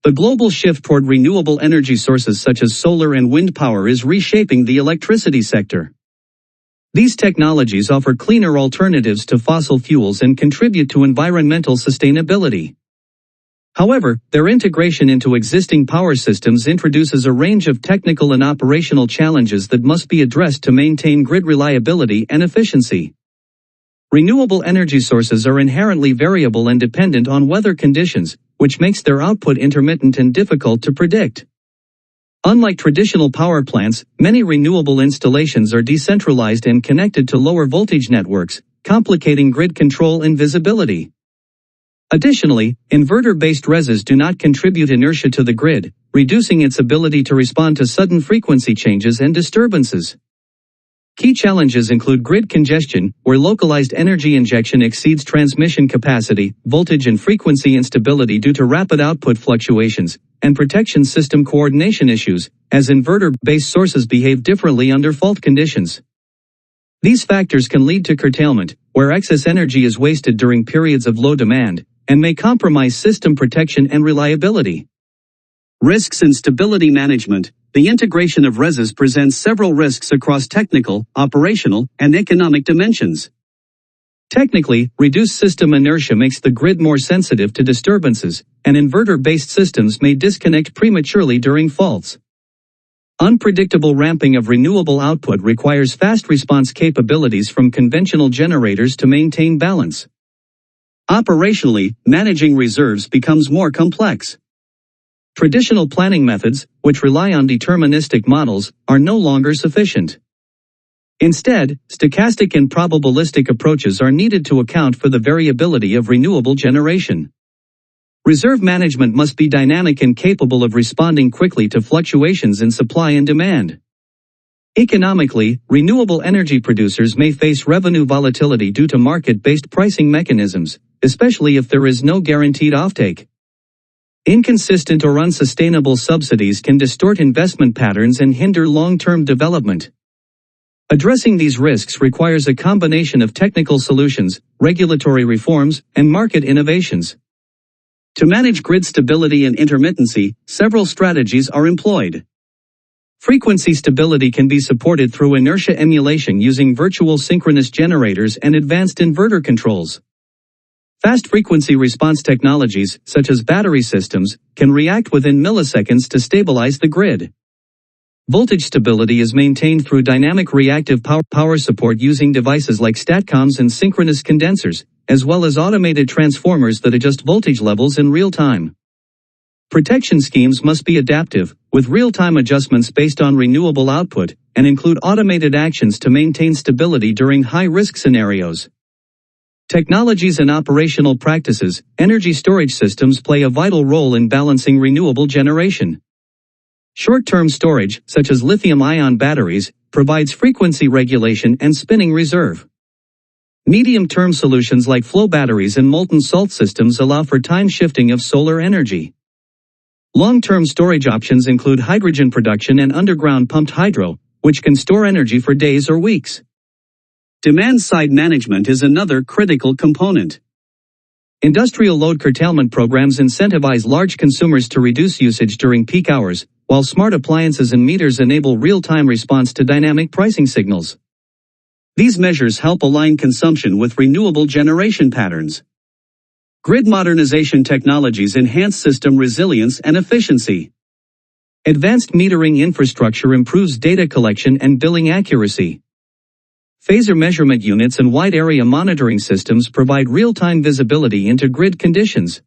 The global shift toward renewable energy sources such as solar and wind power is reshaping the electricity sector. These technologies offer cleaner alternatives to fossil fuels and contribute to environmental sustainability. However, their integration into existing power systems introduces a range of technical and operational challenges that must be addressed to maintain grid reliability and efficiency. Renewable energy sources are inherently variable and dependent on weather conditions, which makes their output intermittent and difficult to predict. Unlike traditional power plants, many renewable installations are decentralized and connected to lower voltage networks, complicating grid control and visibility. Additionally, inverter-based RESs do not contribute inertia to the grid, reducing its ability to respond to sudden frequency changes and disturbances. Key challenges include grid congestion, where localized energy injection exceeds transmission capacity, voltage and frequency instability due to rapid output fluctuations, and protection system coordination issues, as inverter-based sources behave differently under fault conditions. These factors can lead to curtailment, where excess energy is wasted during periods of low demand, and may compromise system protection and reliability. Risks and stability management. The integration of RESs presents several risks across technical, operational, and economic dimensions. Technically, reduced system inertia makes the grid more sensitive to disturbances, and inverter-based systems may disconnect prematurely during faults. Unpredictable ramping of renewable output requires fast response capabilities from conventional generators to maintain balance. Operationally, managing reserves becomes more complex. Traditional planning methods, which rely on deterministic models, are no longer sufficient. Instead, stochastic and probabilistic approaches are needed to account for the variability of renewable generation. Reserve management must be dynamic and capable of responding quickly to fluctuations in supply and demand. Economically, renewable energy producers may face revenue volatility due to market-based pricing mechanisms, especially if there is no guaranteed offtake. Inconsistent or unsustainable subsidies can distort investment patterns and hinder long-term development. Addressing these risks requires a combination of technical solutions, regulatory reforms, and market innovations. To manage grid stability and intermittency, several strategies are employed. Frequency stability can be supported through inertia emulation using virtual synchronous generators and advanced inverter controls. Fast frequency response technologies, such as battery systems, can react within milliseconds to stabilize the grid. Voltage stability is maintained through dynamic reactive power support using devices like statcoms and synchronous condensers, as well as automated transformers that adjust voltage levels in real time. Protection schemes must be adaptive, with real-time adjustments based on renewable output, and include automated actions to maintain stability during high-risk scenarios. Technologies and operational practices. Energy storage systems play a vital role in balancing renewable generation. Short-term storage, such as lithium-ion batteries, provides frequency regulation and spinning reserve. Medium-term solutions like flow batteries and molten salt systems allow for time shifting of solar energy. Long-term storage options include hydrogen production and underground pumped hydro, which can store energy for days or weeks. Demand-side management is another critical component. Industrial load curtailment programs incentivize large consumers to reduce usage during peak hours, while smart appliances and meters enable real-time response to dynamic pricing signals. These measures help align consumption with renewable generation patterns. Grid modernization technologies enhance system resilience and efficiency. Advanced metering infrastructure improves data collection and billing accuracy. Phasor measurement units and wide-area monitoring systems provide real-time visibility into grid conditions.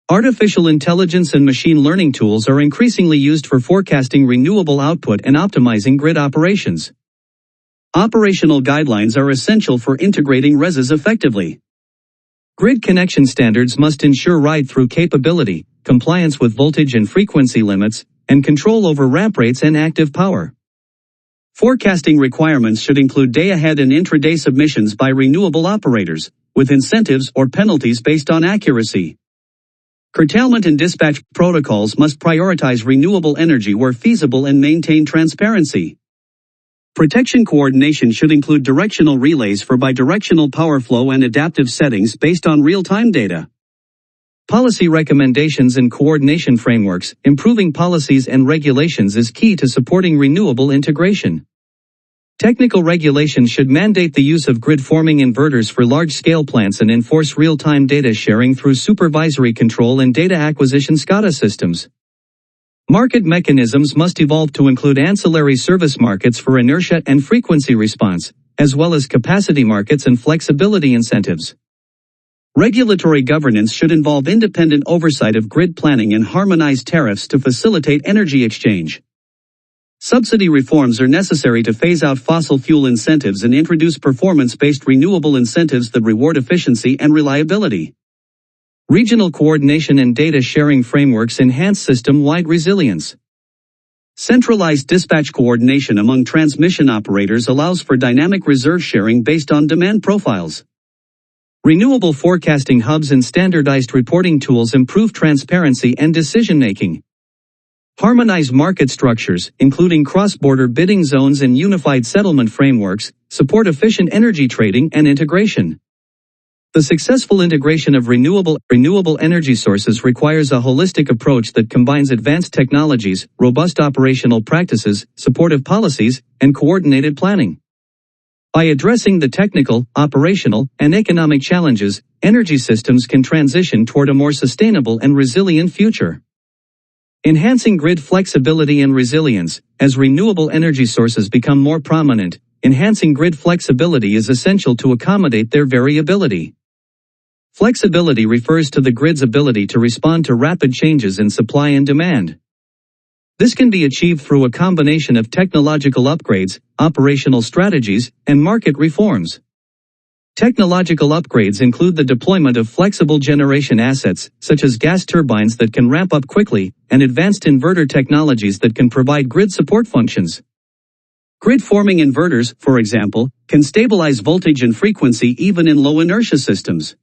Artificial intelligence and machine learning tools are increasingly used for forecasting renewable output and optimizing grid operations. Operational guidelines are essential for integrating RESs effectively. Grid connection standards must ensure ride-through capability, compliance with voltage and frequency limits, and control over ramp rates and active power. Forecasting requirements should include day-ahead and intraday submissions by renewable operators, with incentives or penalties based on accuracy. Curtailment and dispatch protocols must prioritize renewable energy where feasible and maintain transparency. Protection coordination should include directional relays for bidirectional power flow and adaptive settings based on real-time data. Policy recommendations and coordination frameworks. Improving policies and regulations is key to supporting renewable integration. Technical regulations should mandate the use of grid-forming inverters for large-scale plants and enforce real-time data sharing through supervisory control and data acquisition SCADA systems. Market mechanisms must evolve to include ancillary service markets for inertia and frequency response, as well as capacity markets and flexibility incentives. Regulatory governance should involve independent oversight of grid planning and harmonized tariffs to facilitate energy exchange. Subsidy reforms are necessary to phase out fossil fuel incentives and introduce performance-based renewable incentives that reward efficiency and reliability. Regional coordination and data sharing frameworks enhance system-wide resilience. Centralized dispatch coordination among transmission operators allows for dynamic reserve sharing based on demand profiles. Renewable forecasting hubs and standardized reporting tools improve transparency and decision-making. Harmonized market structures, including cross-border bidding zones and unified settlement frameworks, support efficient energy trading and integration. The successful integration of renewable energy sources requires a holistic approach that combines advanced technologies, robust operational practices, supportive policies, and coordinated planning. By addressing the technical, operational, and economic challenges, energy systems can transition toward a more sustainable and resilient future. Enhancing grid flexibility and resilience. As renewable energy sources become more prominent, enhancing grid flexibility is essential to accommodate their variability. Flexibility refers to the grid's ability to respond to rapid changes in supply and demand. This can be achieved through a combination of technological upgrades, operational strategies, and market reforms. Technological upgrades include the deployment of flexible generation assets, such as gas turbines that can ramp up quickly, and advanced inverter technologies that can provide grid support functions. Grid-forming inverters, for example, can stabilize voltage and frequency even in low-inertia systems.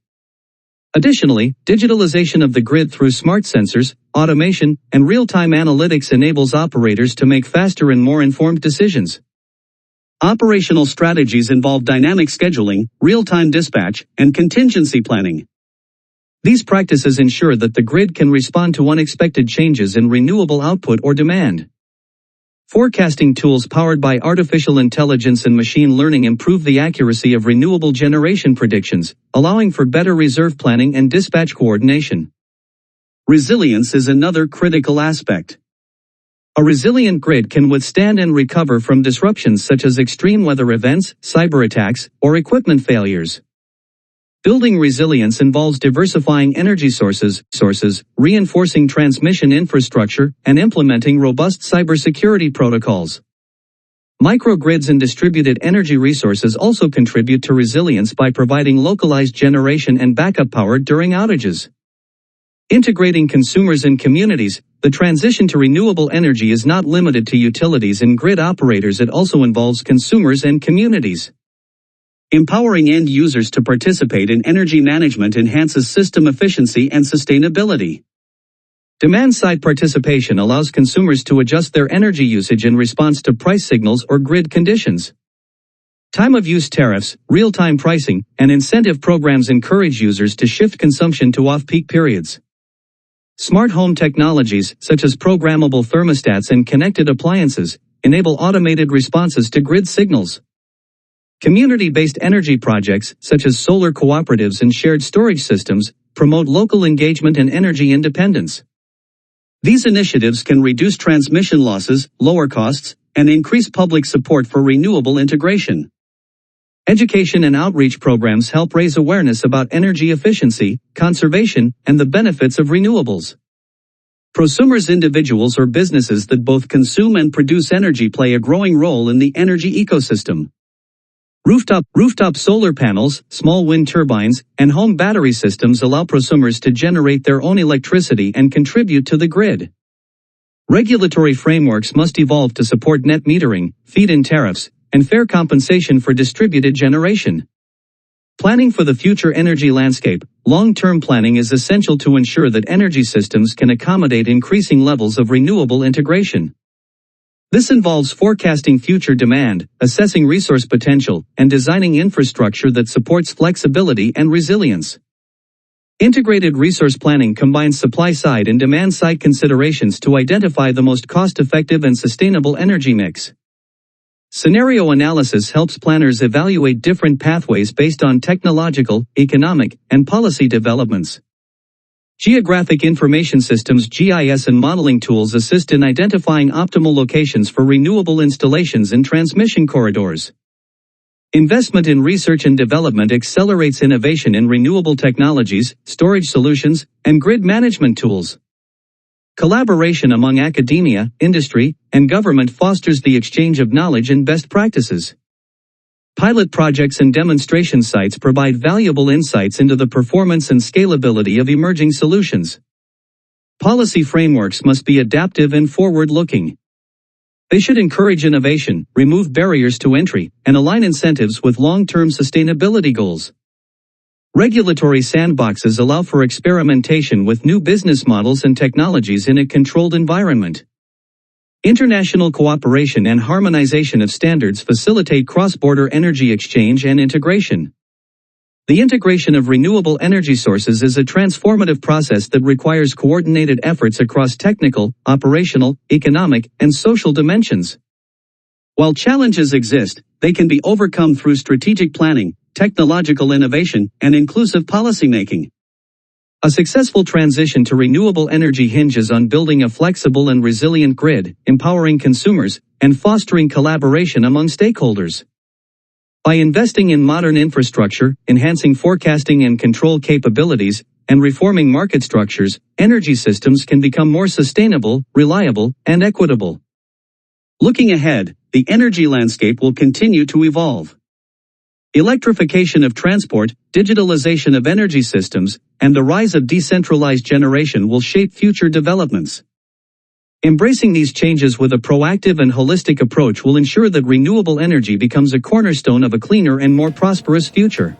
Additionally, digitalization of the grid through smart sensors, automation, and real-time analytics enables operators to make faster and more informed decisions. Operational strategies involve dynamic scheduling, real-time dispatch, and contingency planning. These practices ensure that the grid can respond to unexpected changes in renewable output or demand. Forecasting tools powered by artificial intelligence and machine learning improve the accuracy of renewable generation predictions, allowing for better reserve planning and dispatch coordination. Resilience is another critical aspect. A resilient grid can withstand and recover from disruptions such as extreme weather events, cyber attacks, or equipment failures. Building resilience involves diversifying energy sources, reinforcing transmission infrastructure, and implementing robust cybersecurity protocols. Microgrids and distributed energy resources also contribute to resilience by providing localized generation and backup power during outages. Integrating consumers and communities. The transition to renewable energy is not limited to utilities and grid operators, it also involves consumers and communities. Empowering end users to participate in energy management enhances system efficiency and sustainability. Demand-side participation allows consumers to adjust their energy usage in response to price signals or grid conditions. Time-of-use tariffs, real-time pricing, and incentive programs encourage users to shift consumption to off-peak periods. Smart home technologies, such as programmable thermostats and connected appliances, enable automated responses to grid signals. Community-based energy projects, such as solar cooperatives and shared storage systems, promote local engagement and energy independence. These initiatives can reduce transmission losses, lower costs, and increase public support for renewable integration. Education and outreach programs help raise awareness about energy efficiency, conservation, and the benefits of renewables. Prosumers, individuals or businesses that both consume and produce energy, play a growing role in the energy ecosystem. Rooftop solar panels, small wind turbines, and home battery systems allow prosumers to generate their own electricity and contribute to the grid. Regulatory frameworks must evolve to support net metering, feed-in tariffs, and fair compensation for distributed generation. Planning for the future energy landscape. Long-term planning is essential to ensure that energy systems can accommodate increasing levels of renewable integration. This involves forecasting future demand, assessing resource potential, and designing infrastructure that supports flexibility and resilience. Integrated resource planning combines supply-side and demand-side considerations to identify the most cost-effective and sustainable energy mix. Scenario analysis helps planners evaluate different pathways based on technological, economic, and policy developments. Geographic information systems (GIS) and modeling tools assist in identifying optimal locations for renewable installations and transmission corridors. Investment in research and development accelerates innovation in renewable technologies, storage solutions, and grid management tools. Collaboration among academia, industry, and government fosters the exchange of knowledge and best practices. Pilot projects and demonstration sites provide valuable insights into the performance and scalability of emerging solutions. Policy frameworks must be adaptive and forward-looking. They should encourage innovation, remove barriers to entry, and align incentives with long-term sustainability goals. Regulatory sandboxes allow for experimentation with new business models and technologies in a controlled environment. International cooperation and harmonization of standards facilitate cross-border energy exchange and integration. The integration of renewable energy sources is a transformative process that requires coordinated efforts across technical, operational, economic, and social dimensions. While challenges exist, they can be overcome through strategic planning, technological innovation, and inclusive policymaking. A successful transition to renewable energy hinges on building a flexible and resilient grid, empowering consumers, and fostering collaboration among stakeholders. By investing in modern infrastructure, enhancing forecasting and control capabilities, and reforming market structures, energy systems can become more sustainable, reliable, and equitable. Looking ahead, the energy landscape will continue to evolve. Electrification of transport, digitalization of energy systems, and the rise of decentralized generation will shape future developments. Embracing these changes with a proactive and holistic approach will ensure that renewable energy becomes a cornerstone of a cleaner and more prosperous future.